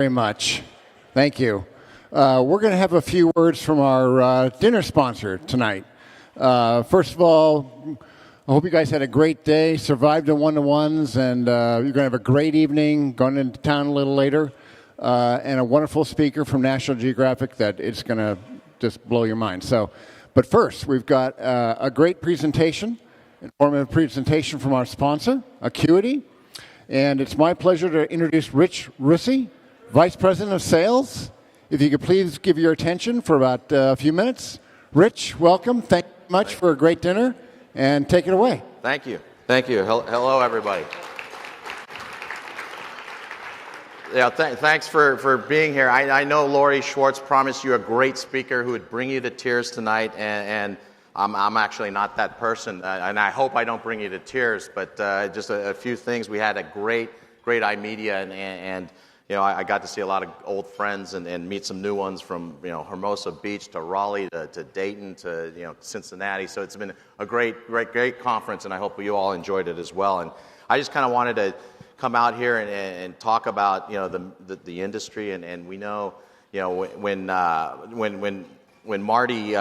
Very much. Thank you. We're going to have a few words from our dinner sponsor tonight. First of all, I hope you guys had a great day, survived the one-to-ones, and you're going to have a great evening, going into town a little later, and a wonderful speaker from National Geographic that it's going to just blow your mind. But first, we've got a great presentation, informative presentation from our sponsor, Acuity, and it's my pleasure to introduce Rich Russi, Vice President of Sales. If you could please give your attention for about a few minutes. Rich, welcome. Thank you much for a great dinner, and take it away. Thank you. Thank you. Hello, everybody. Yeah, thanks for being here. I know Lori Schwartz promised you a great speaker who would bring you to tears tonight, and I'm actually not that person, and I hope I don't bring you to tears, but just a few things. We had a great iMedia, and you know, I got to see a lot of old friends and meet some new ones from, you know, Hermosa Beach to Raleigh to Dayton to, you know, Cincinnati. So it's been a great conference, and I hope you all enjoyed it as well. And I just kind of wanted to come out here and talk about, you know, the industry. And we know, you know, when Marty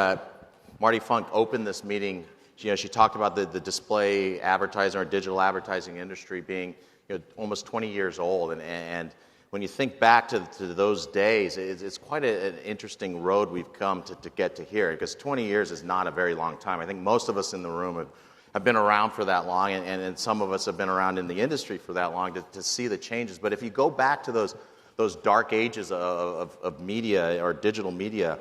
Funk opened this meeting, you know, she talked about the display advertising or digital advertising industry being, you know, almost 20 years old, and when you think back to those days, it's quite an interesting road we've come to get to here, because 20 years is not a very long time. I think most of us in the room have been around for that long, and some of us have been around in the industry for that long to see the changes. But if you go back to those dark ages of media or digital media,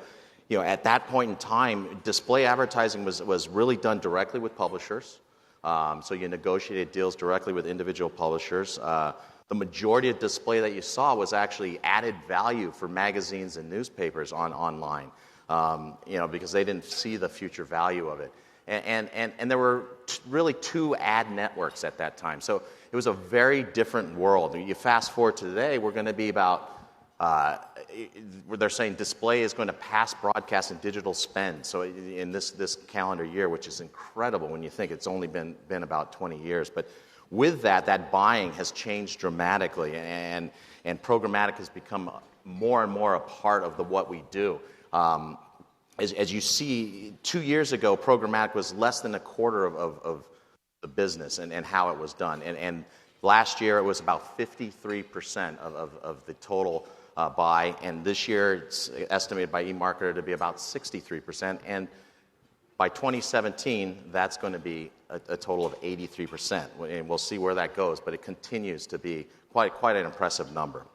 you know, at that point in time, display advertising was really done directly with publishers. So you negotiated deals directly with individual publishers. The majority of display that you saw was actually added value for magazines and newspapers online, you know, because they didn't see the future value of it. And there were really two ad networks at that time. So it was a very different world. You fast forward to today, we're going to be about, they're saying display is going to pass broadcast and digital spend. So in this calendar year, which is incredible when you think it's only been about 20 years. But with that buying has changed dramatically, and programmatic has become more and more a part of what we do. As you see, 2 years ago, programmatic was less than a quarter of the business and how it was done. And last year, it was about 53% of the total buy, and this year, it's estimated by eMarketer to be about 63%. And by 2017, that's going to be a total of 83%, and we'll see where that goes, but it continues to be quite an impressive number.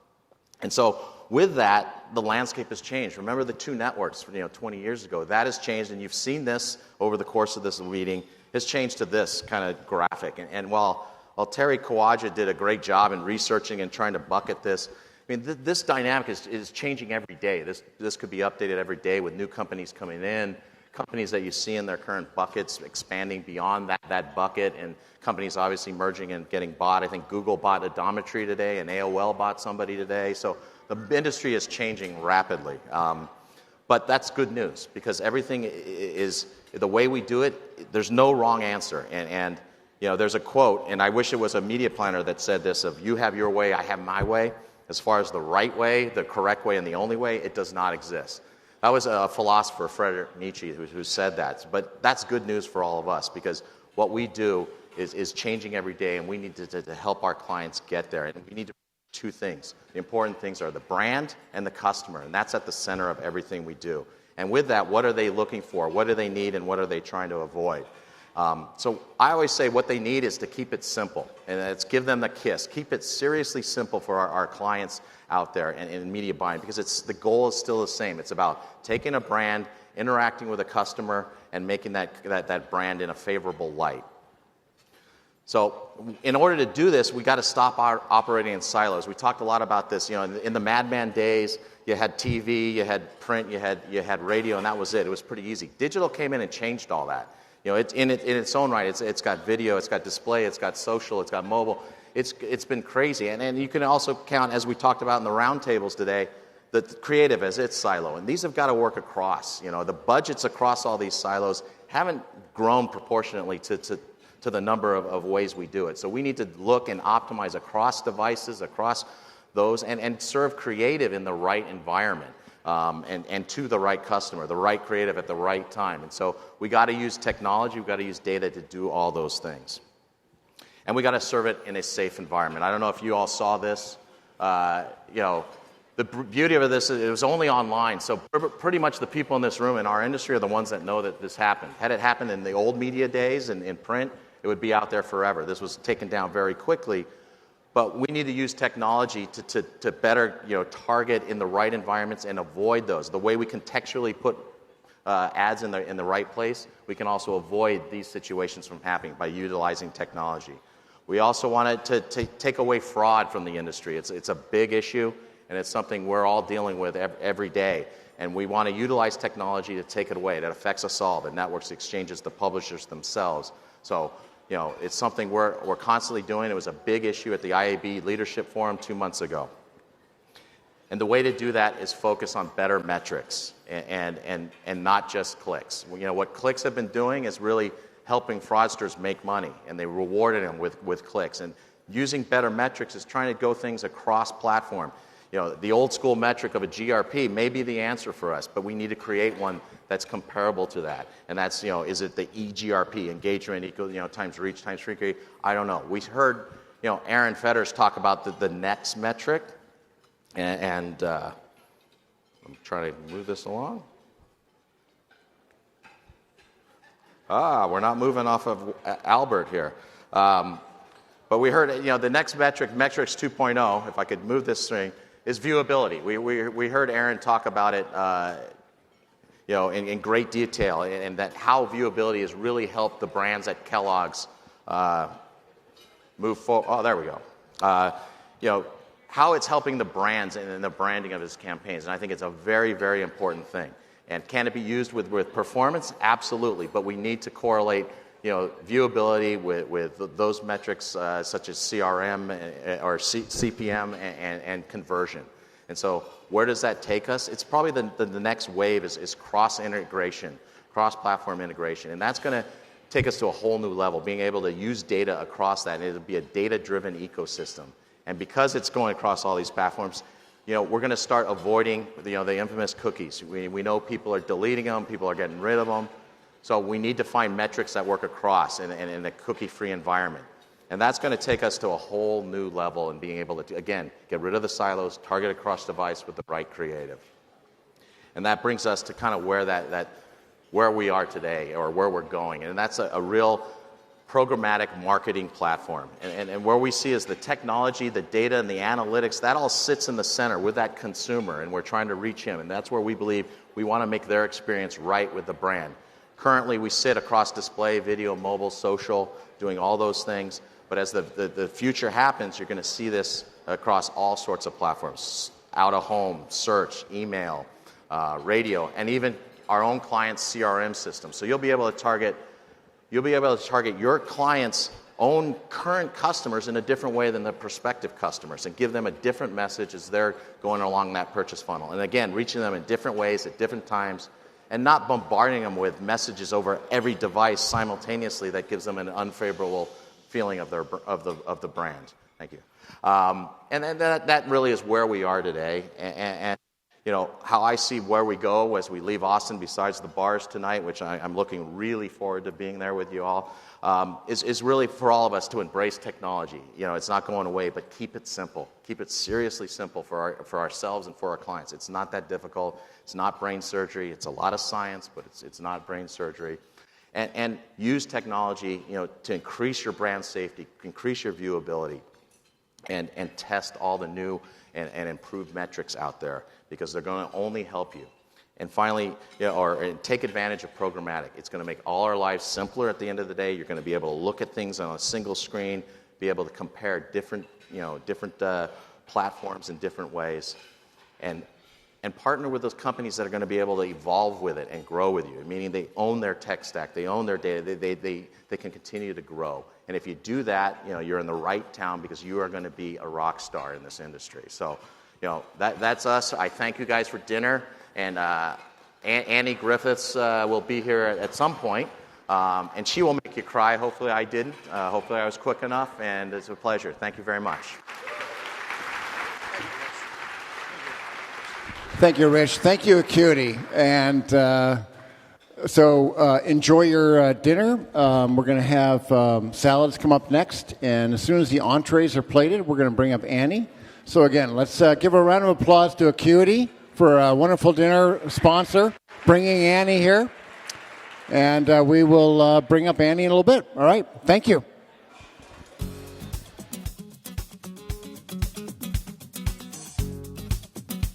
And so with that, the landscape has changed. Remember the two networks, you know, 20 years ago. That has changed, and you've seen this over the course of this meeting. It's changed to this kind of graphic. And while Terry Kawaja did a great job in researching and trying to bucket this, I mean, this dynamic is changing every day. This could be updated every day with new companies coming in, companies that you see in their current buckets expanding beyond that bucket, and companies obviously merging and getting bought. I think Google bought Odometry today, and AOL bought somebody today. So the industry is changing rapidly. But that's good news, because everything is, the way we do it, there's no wrong answer. And you know, there's a quote, and I wish it was a media planner that said this, of you have your way, I have my way. As far as the right way, the correct way, and the only way, it does not exist. That was a philosopher, Friedrich Nietzsche, who said that. But that's good news for all of us, because what we do is changing every day, and we need to help our clients get there. And we need to do two things. The important things are the brand and the customer, and that's at the center of everything we do. And with that, what are they looking for? What do they need, and what are they trying to avoid? So I always say what they need is to keep it simple, and it's give them the KISS. Keep it seriously simple for our clients out there in media buying, because the goal is still the same. It's about taking a brand, interacting with a customer, and making that brand in a favorable light. So in order to do this, we got to stop operating in silos. We talked a lot about this. You know, in the Madman days, you had TV, you had print, you had radio, and that was it. It was pretty easy. Digital came in and changed all that. You know, in its own right, it's got video, it's got display, it's got social, it's got mobile. It's been crazy. And you can also count, as we talked about in the roundtables today, the creative as its silo. And these have got to work across. You know, the budgets across all these silos haven't grown proportionately to the number of ways we do it. So we need to look and optimize across devices, across those and serve creative in the right environment and to the right customer, the right creative at the right time. And so we got to use technology, we got to use data to do all those things. And we got to serve it in a safe environment. I don't know if you all saw this. The beauty of this is it was only online, so pretty much the people in this room in our industry are the ones that know that this happened. Had it happened in the old media days and in print, it would be out there forever. This was taken down very quickly, but we need to use technology to better target in the right environments and avoid those. The way we contextually put ads in the right place, we can also avoid these situations from happening by utilizing technology. We also wanted to take away fraud from the industry. It's a big issue, and it's something we're all dealing with every day. And we want to utilize technology to take it away. That affects us all, the networks, the exchanges, the publishers themselves. So, it's something we're constantly doing. It was a big issue at the IAB Leadership Forum 2 months ago. And the way to do that is focus on better metrics and not just clicks. What clicks have been doing is really helping fraudsters make money, and they rewarded them with clicks. And using better metrics is trying to go things across platform. The old school metric of a GRP may be the answer for us, but we need to create one that's comparable to that. And that's, is it the EGRP, engagement equal, times reach times frequency? I don't know. We heard, Aaron Fetters talk about the next metric, and I'm trying to move this along. We're not moving off of Albert here. But we heard, the next metric, metrics 2.0, if I could move this thing, is viewability. We heard Aaron talk about it, in great detail, and that how viewability has really helped the brands at Kellogg's move forward. Oh, there we go. How it's helping the brands and the branding of his campaigns, and I think it's a very, very important thing. And can it be used with performance? Absolutely, but we need to correlate viewability with those metrics such as CRM or CPM and conversion. And so where does that take us? It's probably the next wave is cross-integration, cross-platform integration. And that's going to take us to a whole new level, being able to use data across that. And it'll be a data-driven ecosystem. And because it's going across all these platforms, we're going to start avoiding the infamous cookies. We know people are deleting them, people are getting rid of them. So we need to find metrics that work across in a cookie-free environment. And that's going to take us to a whole new level in being able to, again, get rid of the silos, target across device with the right creative. And that brings us to kind of where we are today or where we're going. And that's a real programmatic marketing platform. And where we see is the technology, the data, and the analytics, that all sits in the center with that consumer, and we're trying to reach him. And that's where we believe we want to make their experience right with the brand. Currently, we sit across display, video, mobile, social, doing all those things. But as the future happens, you're going to see this across all sorts of platforms, out of home, search, email, radio, and even our own client's CRM system. So you'll be able to target your client's own current customers in a different way than the prospective customers and give them a different message as they're going along that purchase funnel. And again, reaching them in different ways at different times and not bombarding them with messages over every device simultaneously that gives them an unfavorable feeling of the brand. Thank you. And that really is where we are today. And how I see where we go as we leave Austin, besides the bars tonight, which I'm looking really forward to being there with you all, is really for all of us to embrace technology. It's not going away, but keep it simple. Keep it seriously simple for ourselves and for our clients. It's not that difficult. It's not brain surgery. It's a lot of science, but it's not brain surgery. And use technology, to increase your brand safety, increase your viewability, and test all the new and improved metrics out there, because they're going to only help you. And finally, take advantage of programmatic. It's going to make all our lives simpler at the end of the day. You're going to be able to look at things on a single screen, be able to compare different platforms in different ways, and partner with those companies that are going to be able to evolve with it and grow with you, meaning they own their tech stack, they own their data, they can continue to grow. And if you do that, you're in the right town, because you are going to be a rock star in this industry. So, that's us. I thank you guys for dinner, and Annie Griffiths will be here at some point, and she will make you cry. Hopefully I didn't. Hopefully I was quick enough, and it's a pleasure. Thank you very much. Thank you, Rich. Thank you, Acuity. And so enjoy your dinner. We're going to have salads come up next. And as soon as the entrees are plated, we're going to bring up Annie. So again, let's give a round of applause to Acuity for a wonderful dinner sponsor, bringing Annie here. And we will bring up Annie in a little bit. All right. Thank you.